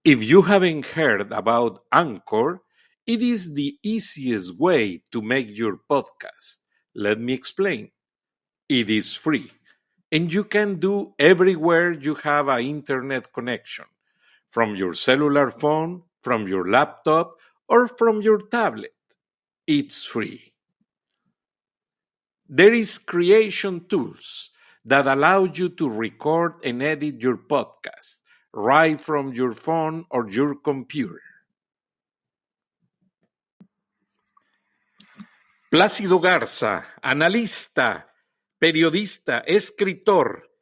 If you haven't heard about Anchor, it is the easiest way to make your podcast. Let me explain. It is free, and you can do everywhere you have an internet connection, from your cellular phone, from your laptop, or from your tablet. It's free. There is creation tools that allow you to record and edit your podcast right from your phone or your computer. Plácido Garza, analista, periodista, escritor.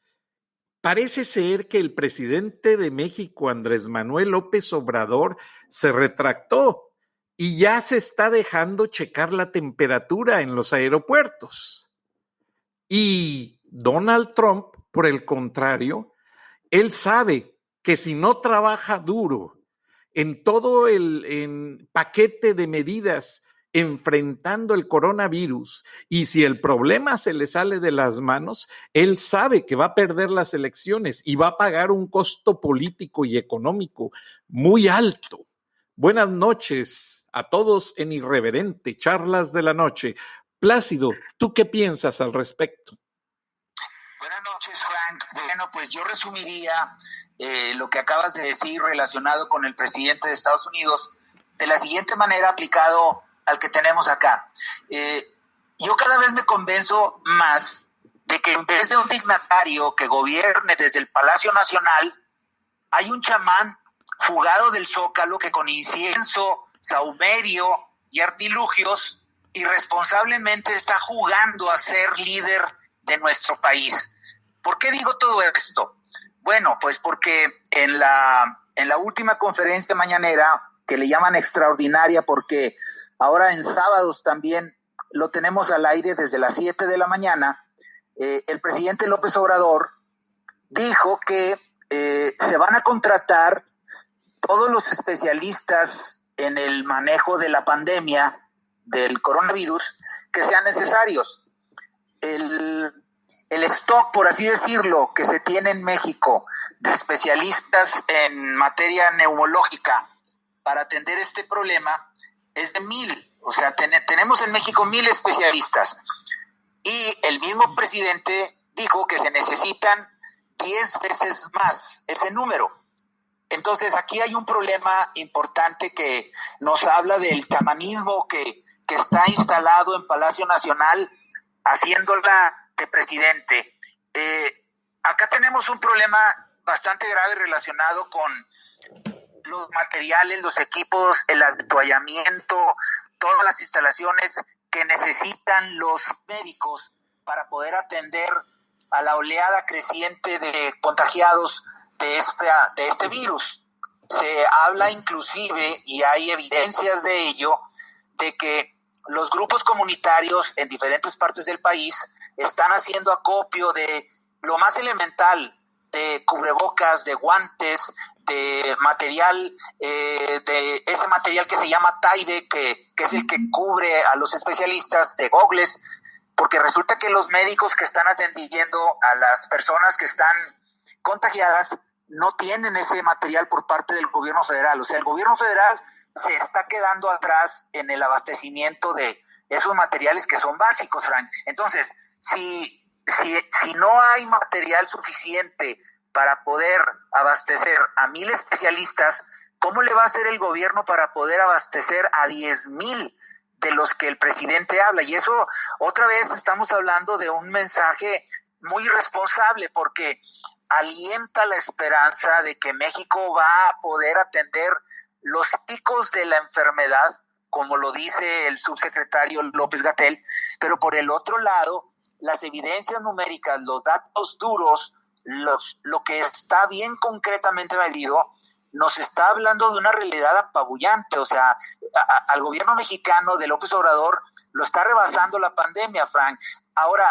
Parece ser que el presidente de México, Andrés Manuel López Obrador, se retractó y ya se está dejando checar la temperatura en los aeropuertos. Y Donald Trump, por el contrario, él sabe que si no trabaja duro en todo el paquete de medidas enfrentando el coronavirus y si el problema se le sale de las manos, él sabe que va a perder las elecciones y va a pagar un costo político y económico muy alto. Buenas noches a todos en Irreverente, Charlas de la Noche. Plácido, ¿tú qué piensas al respecto? Buenas noches, Frank. Bueno, pues yo resumiría lo que acabas de decir relacionado con el presidente de Estados Unidos de la siguiente manera aplicado al que tenemos acá. Yo cada vez me convenzo más de que en vez de un dignatario que gobierne desde el Palacio Nacional, hay un chamán fugado del Zócalo que con incienso, saumerio y artilugios irresponsablemente está jugando a ser líder de nuestro país. ¿Por qué digo todo esto? Bueno, pues porque en la última conferencia mañanera, que le llaman extraordinaria porque ahora en sábados también lo tenemos al aire desde las 7 de la mañana, el presidente López Obrador dijo que se van a contratar todos los especialistas en el manejo de la pandemia del coronavirus que sean necesarios. El stock, por así decirlo, que se tiene en México de especialistas en materia neumológica para atender este problema es de 1,000. O sea, tenemos en México 1,000 especialistas. Y el mismo presidente dijo que se necesitan 10 veces más ese número. Entonces, aquí hay un problema importante que nos habla del chamanismo que está instalado en Palacio Nacional, haciéndola de presidente. Acá tenemos un problema bastante grave relacionado con los materiales, los equipos, el avituallamiento, todas las instalaciones que necesitan los médicos para poder atender a la oleada creciente de contagiados de este virus. Se habla inclusive, y hay evidencias de ello, de que los grupos comunitarios en diferentes partes del país están haciendo acopio de lo más elemental, de cubrebocas, de guantes, de material, de ese material que se llama Tyvek, que es el que cubre a los especialistas, de gogles, porque resulta que los médicos que están atendiendo a las personas que están contagiadas no tienen ese material por parte del gobierno federal. O sea, el gobierno federal se está quedando atrás en el abastecimiento de esos materiales que son básicos, Frank. Entonces, si no hay material suficiente para poder abastecer a 1,000 especialistas, ¿cómo le va a hacer el gobierno para poder abastecer a 10,000 de los que el presidente habla? Y eso, otra vez, estamos hablando de un mensaje muy irresponsable, porque alienta la esperanza de que México va a poder atender los picos de la enfermedad, como lo dice el subsecretario López-Gatell, pero por el otro lado, las evidencias numéricas, los datos duros, lo que está bien concretamente medido, nos está hablando de una realidad apabullante. O sea, al gobierno mexicano de López Obrador lo está rebasando la pandemia, Frank. Ahora,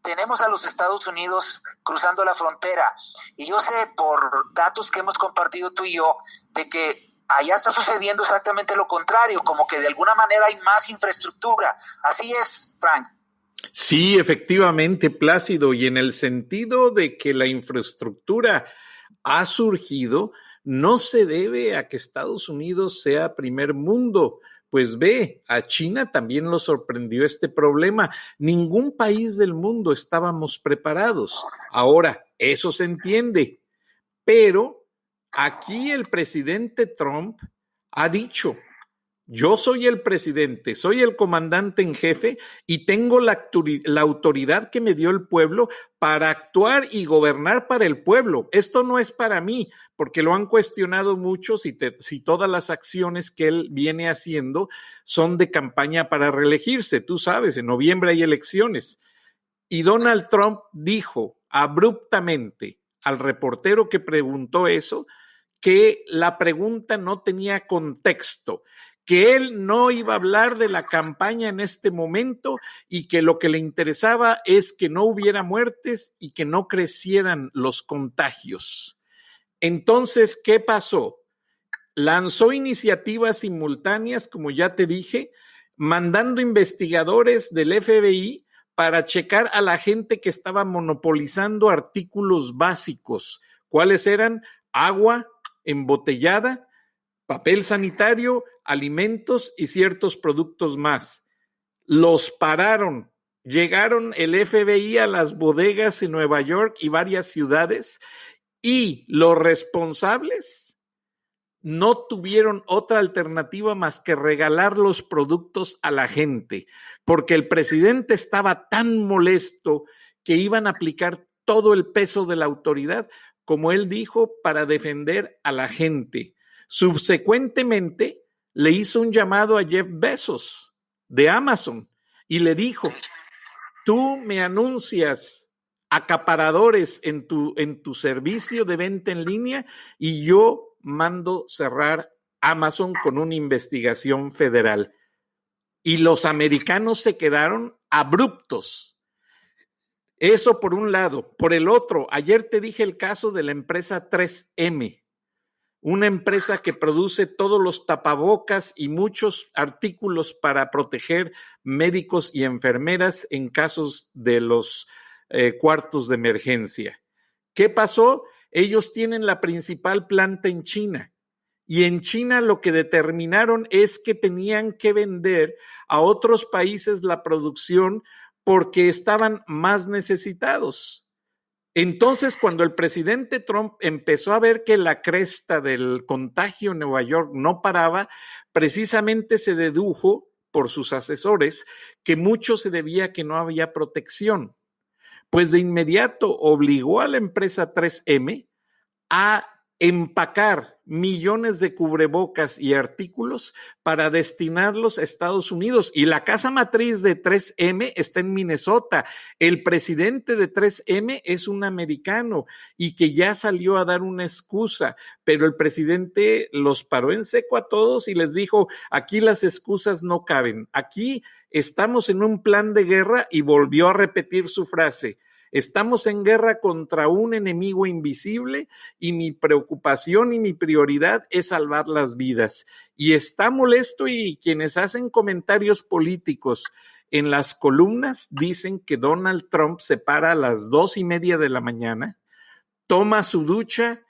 tenemos a los Estados Unidos cruzando la frontera, y yo sé por datos que hemos compartido tú y yo, de que allá está sucediendo exactamente lo contrario, como que de alguna manera hay más infraestructura. Así es, Frank. Sí, efectivamente, Plácido, y en el sentido de que la infraestructura ha surgido, no se debe a que Estados Unidos sea primer mundo. Pues ve, a China también lo sorprendió este problema. Ningún país del mundo estábamos preparados. Ahora, eso se entiende, pero aquí el presidente Trump ha dicho: yo soy el presidente, soy el comandante en jefe y tengo la autoridad que me dio el pueblo para actuar y gobernar para el pueblo. Esto no es para mí, porque lo han cuestionado mucho si todas las acciones que él viene haciendo son de campaña para reelegirse. Tú sabes, en noviembre hay elecciones. Y Donald Trump dijo abruptamente al reportero que preguntó eso que la pregunta no tenía contexto, que él no iba a hablar de la campaña en este momento y que lo que le interesaba es que no hubiera muertes y que no crecieran los contagios. Entonces, ¿qué pasó? Lanzó iniciativas simultáneas, como ya te dije, mandando investigadores del FBI para checar a la gente que estaba monopolizando artículos básicos. ¿Cuáles eran? Agua embotellada, papel sanitario, alimentos y ciertos productos más. Los pararon. Llegaron el FBI a las bodegas en Nueva York y varias ciudades y los responsables no tuvieron otra alternativa más que regalar los productos a la gente, porque el presidente estaba tan molesto que iban a aplicar todo el peso de la autoridad, como él dijo, para defender a la gente. Subsecuentemente, le hizo un llamado a Jeff Bezos de Amazon y le dijo: tú me anuncias acaparadores en tu servicio de venta en línea y yo mando cerrar Amazon con una investigación federal. Y los americanos se quedaron abruptos. Eso por un lado. Por el otro, ayer te dije el caso de la empresa 3M, una empresa que produce todos los tapabocas y muchos artículos para proteger médicos y enfermeras en casos de los cuartos de emergencia. ¿Qué pasó? Ellos tienen la principal planta en China y en China lo que determinaron es que tenían que vender a otros países la producción porque estaban más necesitados. Entonces, cuando el presidente Trump empezó a ver que la cresta del contagio en Nueva York no paraba, precisamente se dedujo por sus asesores que mucho se debía a que no había protección. Pues de inmediato obligó a la empresa 3M a empacar millones de cubrebocas y artículos para destinarlos a Estados Unidos. Y la casa matriz de 3M está en Minnesota. El presidente de 3M es un americano y que ya salió a dar una excusa, pero el presidente los paró en seco a todos y les dijo: aquí las excusas no caben. Aquí estamos en un plan de guerra, y volvió a repetir su frase: estamos en guerra contra un enemigo invisible y mi preocupación y mi prioridad es salvar las vidas. Y está molesto, y quienes hacen comentarios políticos en las columnas dicen que Donald Trump se para a las 2:30 de la mañana, toma su ducha,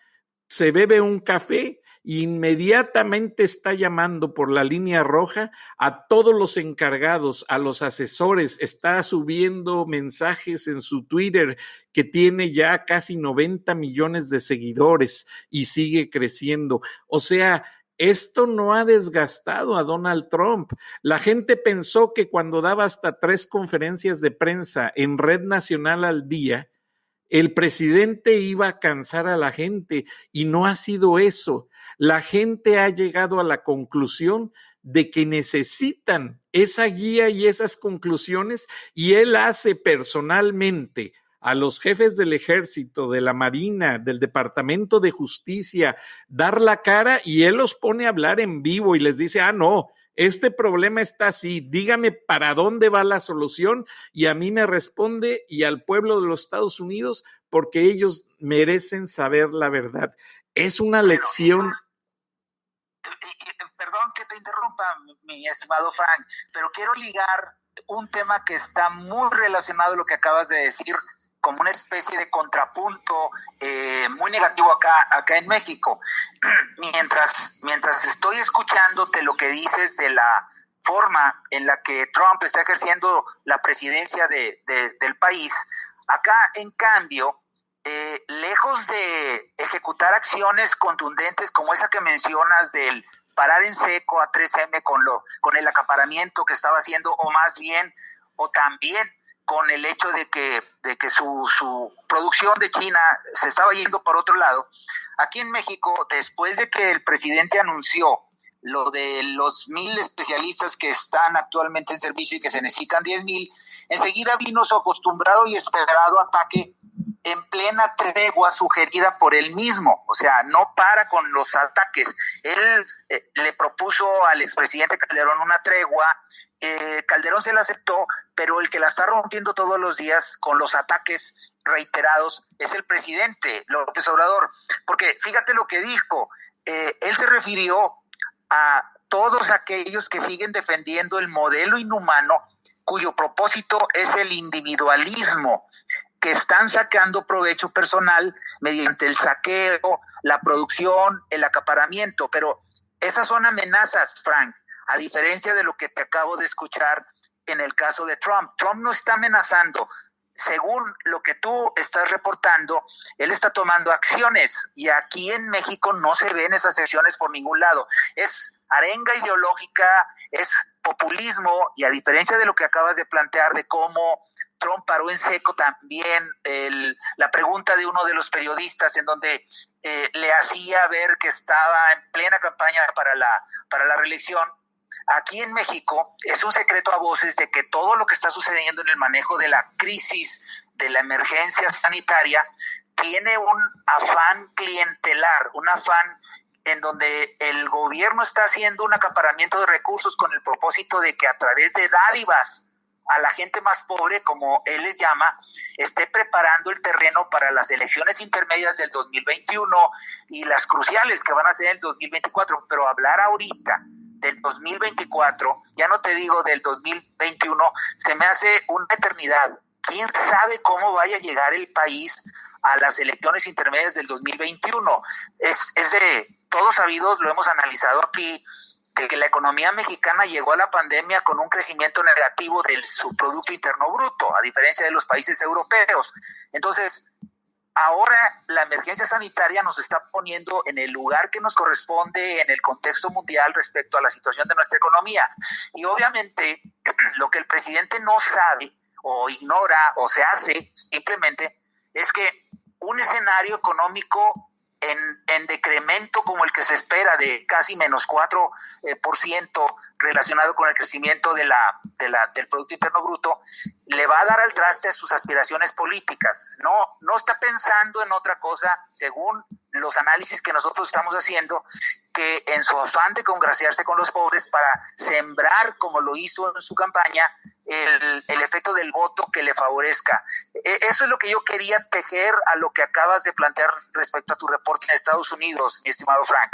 se bebe un café, inmediatamente está llamando por la línea roja a todos los encargados, a los asesores, está subiendo mensajes en su Twitter, que tiene ya casi 90 millones de seguidores y sigue creciendo. O sea, esto no ha desgastado a Donald Trump. La gente pensó que cuando daba hasta 3 conferencias de prensa en red nacional al día, el presidente iba a cansar a la gente, y no ha sido eso. La gente ha llegado a la conclusión de que necesitan esa guía y esas conclusiones, y él hace personalmente a los jefes del ejército, de la marina, del departamento de justicia, dar la cara, y él los pone a hablar en vivo y les dice: no, este problema está así, dígame para dónde va la solución, y a mí me responde, y al pueblo de los Estados Unidos, porque ellos merecen saber la verdad. Es una lección. Perdón que te interrumpa, mi estimado Frank, pero quiero ligar un tema que está muy relacionado a lo que acabas de decir como una especie de contrapunto muy negativo acá en México. Mientras estoy escuchándote lo que dices de la forma en la que Trump está ejerciendo la presidencia del país, acá en cambio, lejos de ejecutar acciones contundentes como esa que mencionas del parar en seco a 3M con el acaparamiento que estaba haciendo, o también con el hecho de que su producción de China se estaba yendo por otro lado. Aquí en México, después de que el presidente anunció lo de los 1,000 especialistas que están actualmente en servicio y que se necesitan 10,000, enseguida vino su acostumbrado y esperado ataque en plena tregua sugerida por él mismo. O sea, no para con los ataques. Él le propuso al expresidente Calderón una tregua, Calderón se la aceptó, pero el que la está rompiendo todos los días con los ataques reiterados es el presidente López Obrador, porque fíjate lo que dijo, él se refirió a todos aquellos que siguen defendiendo el modelo inhumano cuyo propósito es el individualismo, que están sacando provecho personal mediante el saqueo, la producción, el acaparamiento, pero esas son amenazas, Frank, a diferencia de lo que te acabo de escuchar en el caso de Trump. Trump no está amenazando. Según lo que tú estás reportando, él está tomando acciones y aquí en México no se ven esas acciones por ningún lado. Es arenga ideológica, es populismo, y a diferencia de lo que acabas de plantear de cómo Trump paró en seco también la pregunta de uno de los periodistas en donde le hacía ver que estaba en plena campaña para la reelección. Aquí en México es un secreto a voces de que todo lo que está sucediendo en el manejo de la crisis, de la emergencia sanitaria, tiene un afán clientelar, un afán en donde el gobierno está haciendo un acaparamiento de recursos con el propósito de que a través de dádivas a la gente más pobre, como él les llama, esté preparando el terreno para las elecciones intermedias del 2021 y las cruciales que van a ser en el 2024. Pero hablar ahorita del 2024, ya no te digo del 2021, se me hace una eternidad. ¿Quién sabe cómo vaya a llegar el país a las elecciones intermedias del 2021? Es de todos sabidos, lo hemos analizado aquí, de que la economía mexicana llegó a la pandemia con un crecimiento negativo de su Producto Interno Bruto, a diferencia de los países europeos. Entonces, ahora la emergencia sanitaria nos está poniendo en el lugar que nos corresponde en el contexto mundial respecto a la situación de nuestra economía. Y obviamente lo que el presidente no sabe o ignora o se hace simplemente es que un escenario económico en decremento como el que se espera de casi menos 4% relacionado con el crecimiento del Producto Interno Bruto, le va a dar al traste a sus aspiraciones políticas. No está pensando en otra cosa, según los análisis que nosotros estamos haciendo, que en su afán de congraciarse con los pobres para sembrar, como lo hizo en su campaña, el efecto del voto que le favorezca. Eso es lo que yo quería tejer a lo que acabas de plantear respecto a tu reporte en Estados Unidos, mi estimado Frank.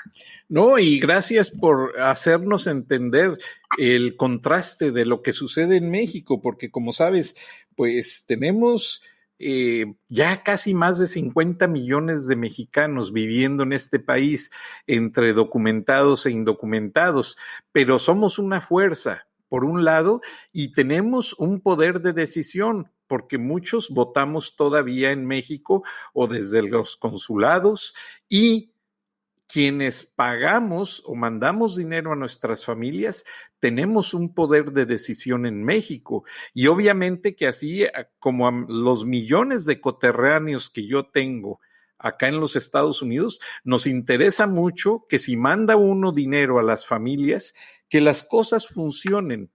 No, y gracias por hacernos entender el contraste de lo que sucede en México, porque como sabes, pues tenemos ya casi más de 50 millones de mexicanos viviendo en este país, entre documentados e indocumentados, pero somos una fuerza, por un lado, y tenemos un poder de decisión, porque muchos votamos todavía en México o desde los consulados, y quienes pagamos o mandamos dinero a nuestras familias, tenemos un poder de decisión en México. Y obviamente que así como a los millones de coterráneos que yo tengo acá en los Estados Unidos, nos interesa mucho que si manda uno dinero a las familias, que las cosas funcionen,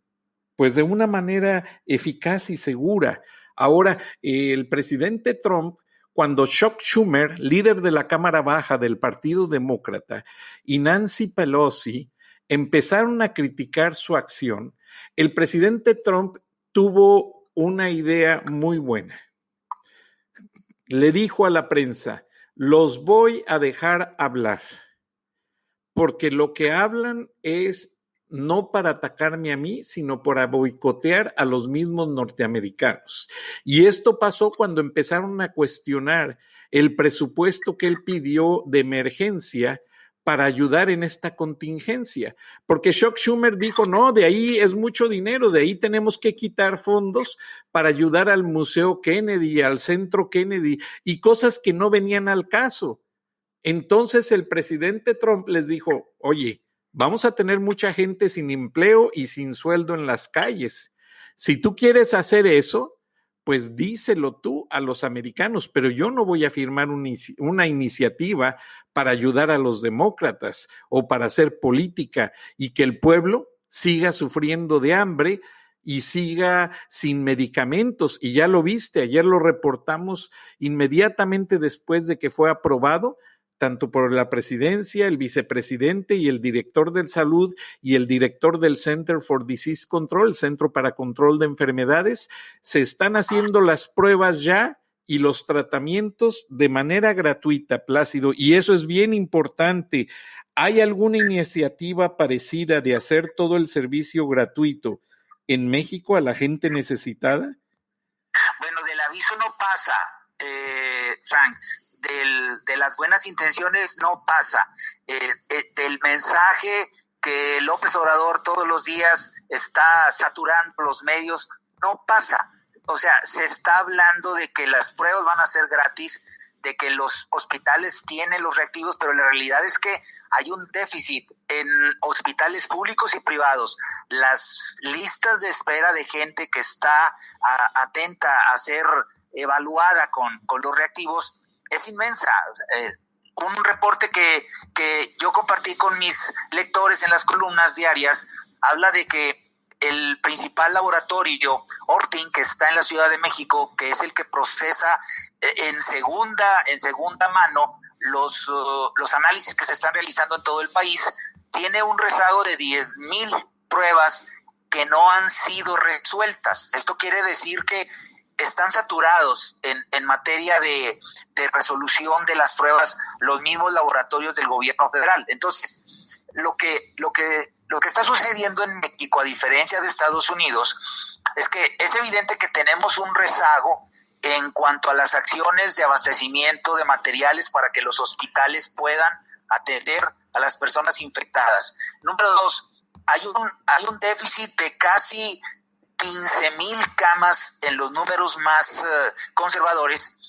pues de una manera eficaz y segura. Ahora, el presidente Trump, cuando Chuck Schumer, líder de la Cámara Baja del Partido Demócrata, y Nancy Pelosi empezaron a criticar su acción, el presidente Trump tuvo una idea muy buena. Le dijo a la prensa: los voy a dejar hablar, porque lo que hablan es no para atacarme a mí, sino para boicotear a los mismos norteamericanos. Y esto pasó cuando empezaron a cuestionar el presupuesto que él pidió de emergencia para ayudar en esta contingencia, porque Chuck Schumer dijo, no, de ahí es mucho dinero, de ahí tenemos que quitar fondos para ayudar al Museo Kennedy, al Centro Kennedy, y cosas que no venían al caso. Entonces el presidente Trump les dijo, oye, vamos a tener mucha gente sin empleo y sin sueldo en las calles. Si tú quieres hacer eso, pues díselo tú a los americanos, pero yo no voy a firmar una iniciativa para ayudar a los demócratas o para hacer política y que el pueblo siga sufriendo de hambre y siga sin medicamentos. Y ya lo viste, ayer lo reportamos inmediatamente después de que fue aprobado, tanto por la presidencia, el vicepresidente y el director de salud y el director del Center for Disease Control, el Centro para Control de Enfermedades, se están haciendo las pruebas ya y los tratamientos de manera gratuita, Plácido, y eso es bien importante. ¿Hay alguna iniciativa parecida de hacer todo el servicio gratuito en México a la gente necesitada? Bueno, del aviso no pasa, Frank. De las buenas intenciones no pasa. Del mensaje que López Obrador todos los días está saturando los medios, no pasa. O sea, se está hablando de que las pruebas van a ser gratis, de que los hospitales tienen los reactivos, pero la realidad es que hay un déficit en hospitales públicos y privados. Las listas de espera de gente que está atenta a ser evaluada con los reactivos es inmensa. Un reporte que yo compartí con mis lectores en las columnas diarias habla de que el principal laboratorio, Ortin, que está en la Ciudad de México, que es el que procesa en segunda mano los análisis que se están realizando en todo el país, tiene un rezago de 10,000 pruebas que no han sido resueltas. Esto quiere decir que están saturados en materia de resolución de las pruebas los mismos laboratorios del gobierno federal. Entonces, lo que está sucediendo en México, a diferencia de Estados Unidos, es que es evidente que tenemos un rezago en cuanto a las acciones de abastecimiento de materiales para que los hospitales puedan atender a las personas infectadas. Número 2, hay un déficit de casi 15,000 camas en los números más conservadores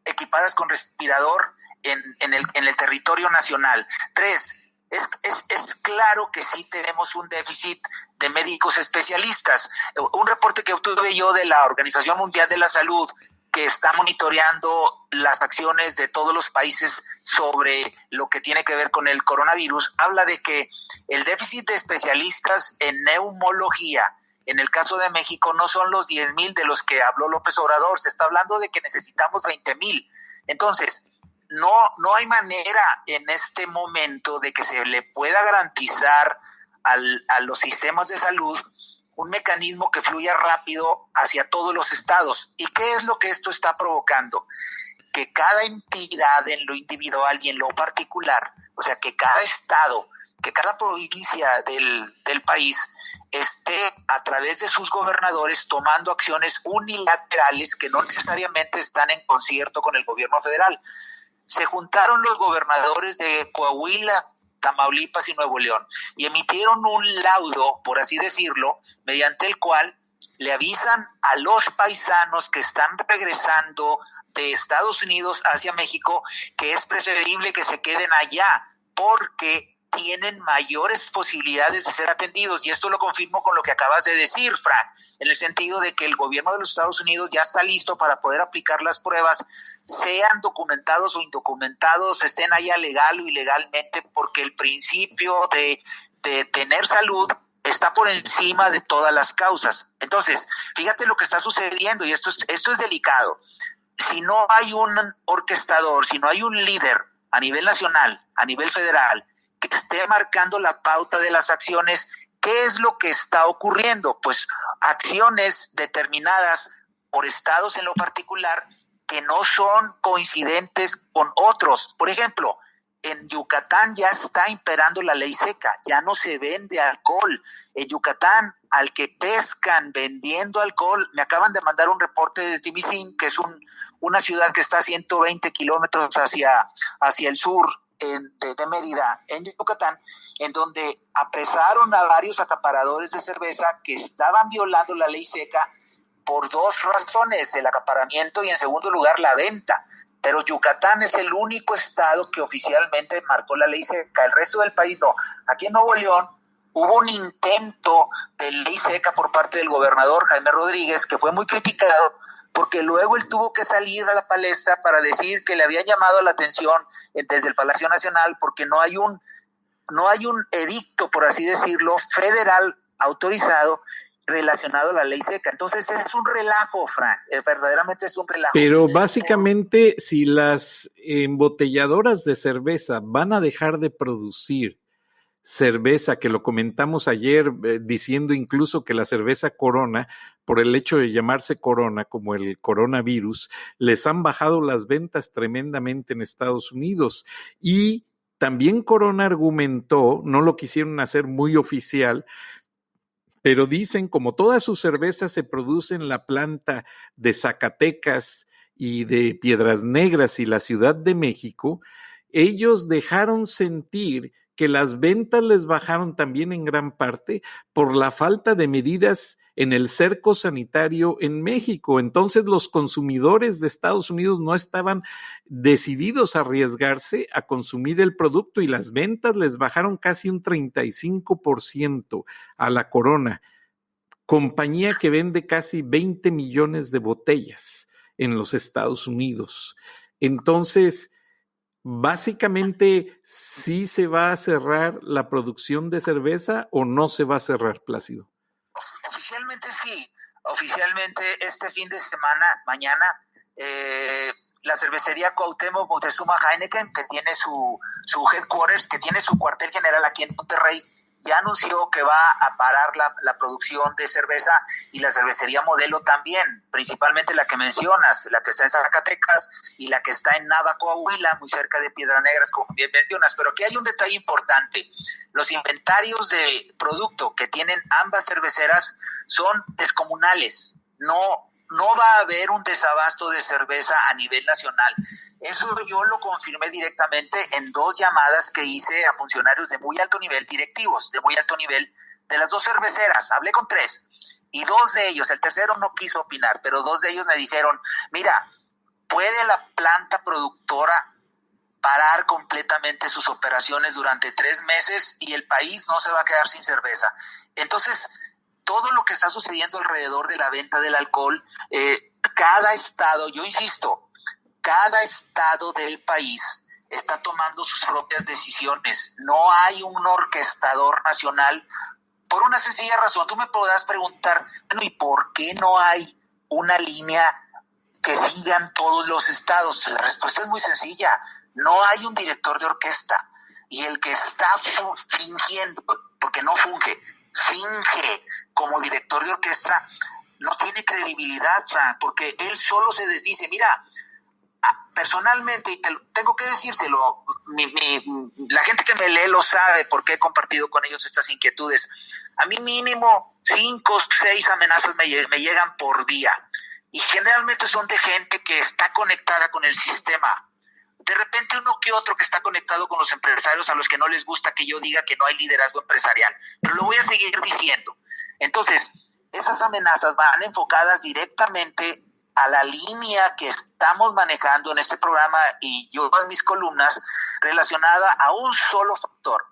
equipadas con respirador en el territorio nacional. 3, es claro que sí tenemos un déficit de médicos especialistas. Un reporte que obtuve yo de la Organización Mundial de la Salud, que está monitoreando las acciones de todos los países sobre lo que tiene que ver con el coronavirus, habla de que el déficit de especialistas en neumología en el caso de México no son los 10,000 de los que habló López Obrador, se está hablando de que necesitamos 20,000. Entonces, no hay manera en este momento de que se le pueda garantizar a los sistemas de salud un mecanismo que fluya rápido hacia todos los estados. ¿Y qué es lo que esto está provocando? Que cada entidad en lo individual y en lo particular, o sea, que cada estado, que cada provincia del país esté a través de sus gobernadores tomando acciones unilaterales que no necesariamente están en concierto con el gobierno federal. Se juntaron los gobernadores de Coahuila, Tamaulipas y Nuevo León y emitieron un laudo, por así decirlo, mediante el cual le avisan a los paisanos que están regresando de Estados Unidos hacia México que es preferible que se queden allá porque tienen mayores posibilidades de ser atendidos, y esto lo confirmo con lo que acabas de decir, Frank, en el sentido de que el gobierno de los Estados Unidos ya está listo para poder aplicar las pruebas, sean documentados o indocumentados, estén allá legal o ilegalmente, porque el principio de tener salud está por encima de todas las causas. Entonces, fíjate lo que está sucediendo, y esto es delicado. Si no hay un orquestador, si no hay un líder a nivel nacional, a nivel federal, que esté marcando la pauta de las acciones, ¿qué es lo que está ocurriendo? Pues acciones determinadas por estados en lo particular que no son coincidentes con otros. Por ejemplo, en Yucatán ya está imperando la ley seca, ya no se vende alcohol. En Yucatán, al que pescan vendiendo alcohol, me acaban de mandar un reporte de Timicín, que es una ciudad que está a 120 kilómetros hacia el sur de Mérida, en Yucatán, en donde apresaron a varios acaparadores de cerveza que estaban violando la ley seca por dos razones: el acaparamiento y, en segundo lugar, la venta. Pero Yucatán es el único estado que oficialmente marcó la ley seca, el resto del país no. Aquí en Nuevo León hubo un intento de ley seca por parte del gobernador Jaime Rodríguez, que fue muy criticado, porque luego él tuvo que salir a la palestra para decir que le habían llamado la atención desde el Palacio Nacional, porque no hay un edicto, por así decirlo, federal autorizado relacionado a la ley seca. Entonces es un relajo, Frank, verdaderamente es un relajo. Pero básicamente, si las embotelladoras de cerveza van a dejar de producir cerveza, que lo comentamos ayer, diciendo incluso que la cerveza Corona, por el hecho de llamarse Corona, como el coronavirus, les han bajado las ventas tremendamente en Estados Unidos. Y también Corona argumentó, no lo quisieron hacer muy oficial, pero dicen, como todas sus cervezas se producen en la planta de Zacatecas y de Piedras Negras y la Ciudad de México, ellos dejaron sentir que las ventas les bajaron también en gran parte por la falta de medidas en el cerco sanitario en México. Entonces los consumidores de Estados Unidos no estaban decididos a arriesgarse a consumir el producto y las ventas les bajaron casi un 35% a la Corona, compañía que vende casi 20 millones de botellas en los Estados Unidos. Entonces, básicamente, ¿sí se va a cerrar la producción de cerveza o no se va a cerrar, Plácido? Oficialmente sí. Oficialmente este fin de semana, mañana, la cervecería Cuauhtémoc Moctezuma Heineken, que tiene su headquarters, que tiene su cuartel general aquí en Monterrey, ya anunció que va a parar la producción de cerveza, y la cervecería Modelo también, principalmente la que mencionas, la que está en Zacatecas y la que está en Nava, Coahuila, muy cerca de Piedras Negras, como bien mencionas. Pero aquí hay un detalle importante: los inventarios de producto que tienen ambas cerveceras son descomunales. No va a haber un desabasto de cerveza a nivel nacional. Eso yo lo confirmé directamente en 2 llamadas que hice a funcionarios de muy alto nivel, directivos de muy alto nivel de las 2 cerveceras. Hablé con 3 y 2 de ellos, el tercero no quiso opinar, pero 2 de ellos me dijeron: mira, ¿puede la planta productora parar completamente sus operaciones durante 3 meses y el país no se va a quedar sin cerveza? Entonces, todo lo que está sucediendo alrededor de la venta del alcohol, cada estado, yo insisto, cada estado del país está tomando sus propias decisiones. No hay un orquestador nacional, por una sencilla razón. Tú me podrás preguntar, bueno, ¿y por qué no hay una línea que sigan todos los estados? Pues la respuesta es muy sencilla: no hay un director de orquesta, y el que está fingiendo, porque no finge como director de orquesta, no tiene credibilidad, Frank, porque él solo se desdice. Mira, personalmente, y tengo que decírselo, la gente que me lee lo sabe, porque he compartido con ellos estas inquietudes. A mí mínimo 5 o 6 amenazas me llegan por día, y generalmente son de gente que está conectada con el sistema. De repente uno que otro que está conectado con los empresarios, a los que no les gusta que yo diga que no hay liderazgo empresarial, pero lo voy a seguir diciendo. Entonces, esas amenazas van enfocadas directamente a la línea que estamos manejando en este programa y yo en mis columnas, relacionada a un solo factor: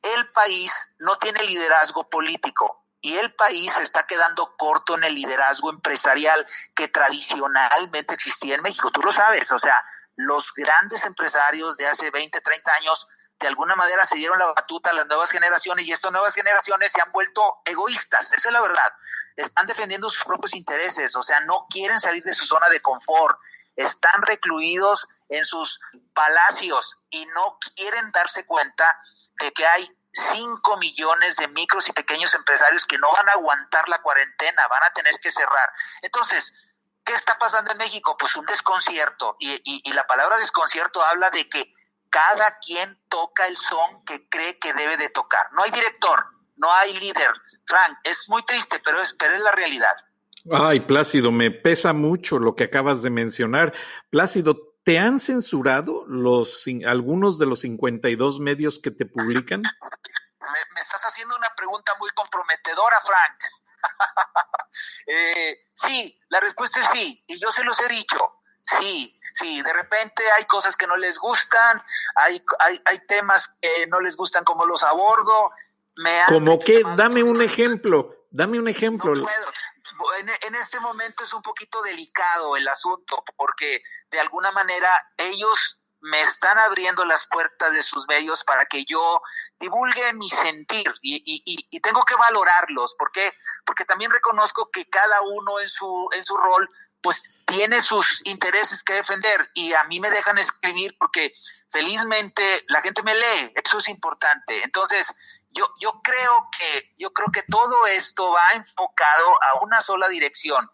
el país no tiene liderazgo político y el país se está quedando corto en el liderazgo empresarial que tradicionalmente existía en México. Tú lo sabes, o sea, los grandes empresarios de hace 20, 30 años de alguna manera se dieron la batuta a las nuevas generaciones, y estas nuevas generaciones se han vuelto egoístas. Esa es la verdad. Están defendiendo sus propios intereses, o sea, no quieren salir de su zona de confort, están recluidos en sus palacios y no quieren darse cuenta de que hay 5 millones de micros y pequeños empresarios que no van a aguantar la cuarentena, van a tener que cerrar. Entonces, ¿qué está pasando en México? Pues un desconcierto, y la palabra desconcierto habla de que Cada quien toca el son que cree que debe de tocar. No hay director, no hay líder. Frank, es muy triste, pero es la realidad. Ay, Plácido, me pesa mucho lo que acabas de mencionar. Plácido, ¿te han censurado algunos de los 52 medios que te publican? Me estás haciendo una pregunta muy comprometedora, Frank. Sí, la respuesta es sí, y yo se los he dicho. Sí, de repente hay cosas que no les gustan, hay temas que no les gustan como los abordo. ¿Cómo qué? Dame un ejemplo. No puedo. En este momento es un poquito delicado el asunto, porque de alguna manera ellos me están abriendo las puertas de sus medios para que yo divulgue mi sentir y tengo que valorarlos. ¿Por qué? Porque también reconozco que cada uno en su rol pues tiene sus intereses que defender, y a mí me dejan escribir porque felizmente la gente me lee. Eso es importante. Entonces yo creo que todo esto va enfocado a una sola dirección.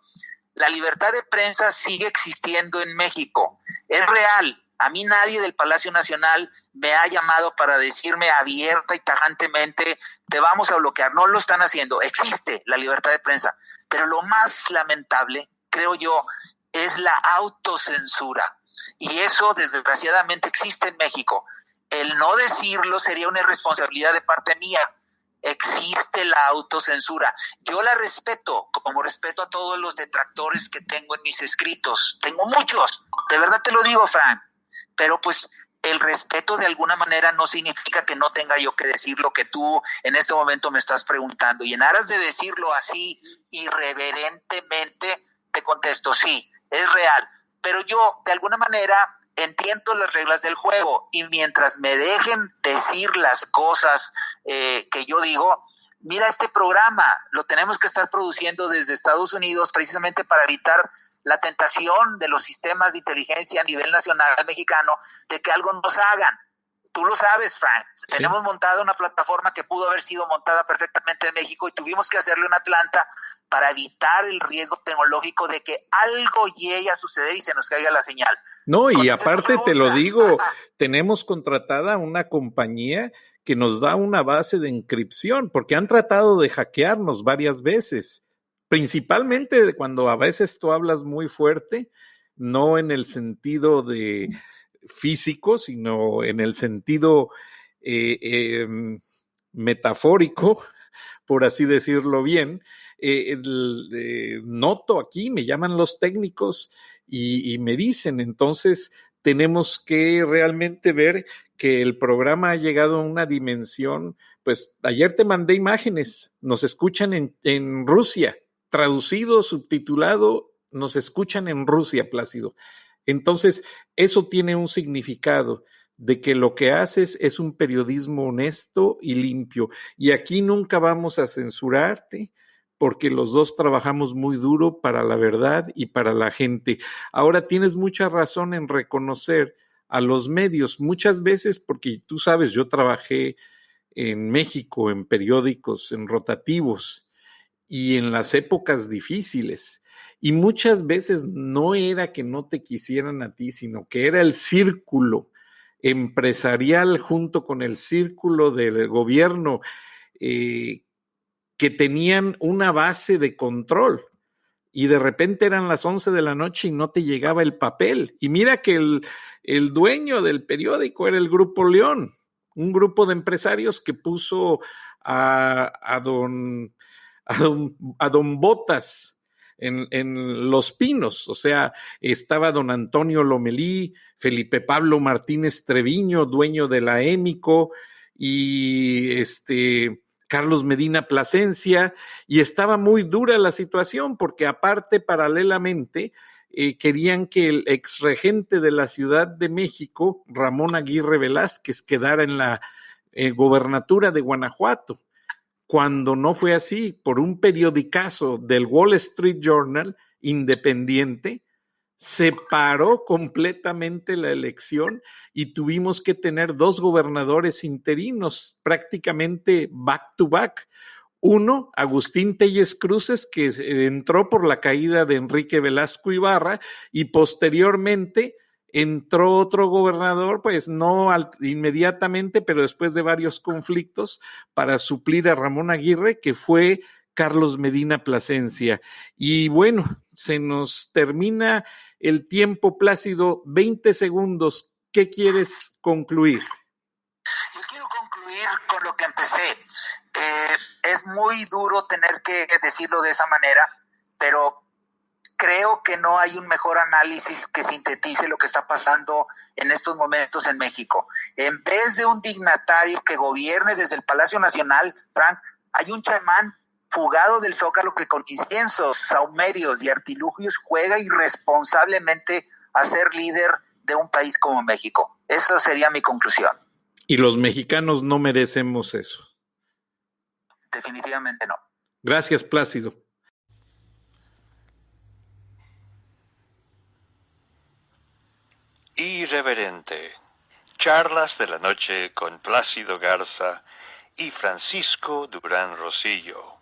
La libertad de prensa sigue existiendo en México, es real. A mí nadie del Palacio Nacional me ha llamado para decirme abierta y tajantemente te vamos a bloquear. No lo están haciendo. Existe la libertad de prensa, pero lo más lamentable, creo yo, es la autocensura, y eso desgraciadamente existe en México. El no decirlo sería una irresponsabilidad de parte mía. Existe la autocensura. Yo la respeto, como respeto a todos los detractores que tengo en mis escritos. Tengo muchos, de verdad te lo digo, Frank. Pero pues el respeto de alguna manera no significa que no tenga yo que decir lo que tú en este momento me estás preguntando. Y en aras de decirlo así irreverentemente, te contesto, sí, es real. Pero yo de alguna manera entiendo las reglas del juego, y mientras me dejen decir las cosas que yo digo, mira, este programa lo tenemos que estar produciendo desde Estados Unidos precisamente para evitar la tentación de los sistemas de inteligencia a nivel nacional mexicano de que algo nos hagan. Tú lo sabes, Frank. Sí. Tenemos montada una plataforma que pudo haber sido montada perfectamente en México y tuvimos que hacerlo en Atlanta para evitar el riesgo tecnológico de que algo llegue a suceder y se nos caiga la señal. No, y aparte te lo digo, tenemos contratada una compañía que nos da una base de encripción, porque han tratado de hackearnos varias veces, principalmente cuando a veces tú hablas muy fuerte, no en el sentido de físico, sino en el sentido metafórico, por así decirlo bien. Noto aquí, me llaman los técnicos y me dicen, entonces tenemos que realmente ver que el programa ha llegado a una dimensión. Pues ayer te mandé imágenes, nos escuchan en Rusia, traducido, subtitulado, nos escuchan en Rusia, Plácido. Entonces, eso tiene un significado de que lo que haces es un periodismo honesto y limpio. Y aquí nunca vamos a censurarte, porque los dos trabajamos muy duro para la verdad y para la gente. Ahora tienes mucha razón en reconocer a los medios, muchas veces, porque tú sabes, yo trabajé en México en periódicos, en rotativos y en las épocas difíciles. Y muchas veces no era que no te quisieran a ti, sino que era el círculo empresarial junto con el círculo del gobierno que tenían una base de control, y de repente eran las 11 de la noche y no te llegaba el papel. Y mira que el dueño del periódico era el Grupo León, un grupo de empresarios que puso a don Botas en Los Pinos. O sea, estaba don Antonio Lomelí, Felipe Pablo Martínez Treviño, dueño de la Émico, y Carlos Medina Plasencia, y estaba muy dura la situación porque aparte, paralelamente, querían que el exregente de la Ciudad de México, Ramón Aguirre Velázquez, quedara en la gobernatura de Guanajuato, cuando no fue así. Por un periodicazo del Wall Street Journal independiente, se paró completamente la elección y tuvimos que tener dos gobernadores interinos prácticamente back to back. Uno, Agustín Telles Cruces, que entró por la caída de Enrique Velasco Ibarra, y posteriormente entró otro gobernador, pues no inmediatamente, pero después de varios conflictos, para suplir a Ramón Aguirre, que fue Carlos Medina Plasencia. Y bueno, se nos termina el tiempo, Plácido, 20 segundos. ¿Qué quieres concluir? Yo quiero concluir con lo que empecé. Es muy duro tener que decirlo de esa manera, pero creo que no hay un mejor análisis que sintetice lo que está pasando en estos momentos en México. En vez de un dignatario que gobierne desde el Palacio Nacional, Frank, hay un chamán fugado del Zócalo que con inciensos, sahumerios y artilugios juega irresponsablemente a ser líder de un país como México. Esa sería mi conclusión. Y los mexicanos no merecemos eso. Definitivamente no. Gracias, Plácido. Irreverente. Charlas de la noche con Plácido Garza y Francisco Durán Rosillo.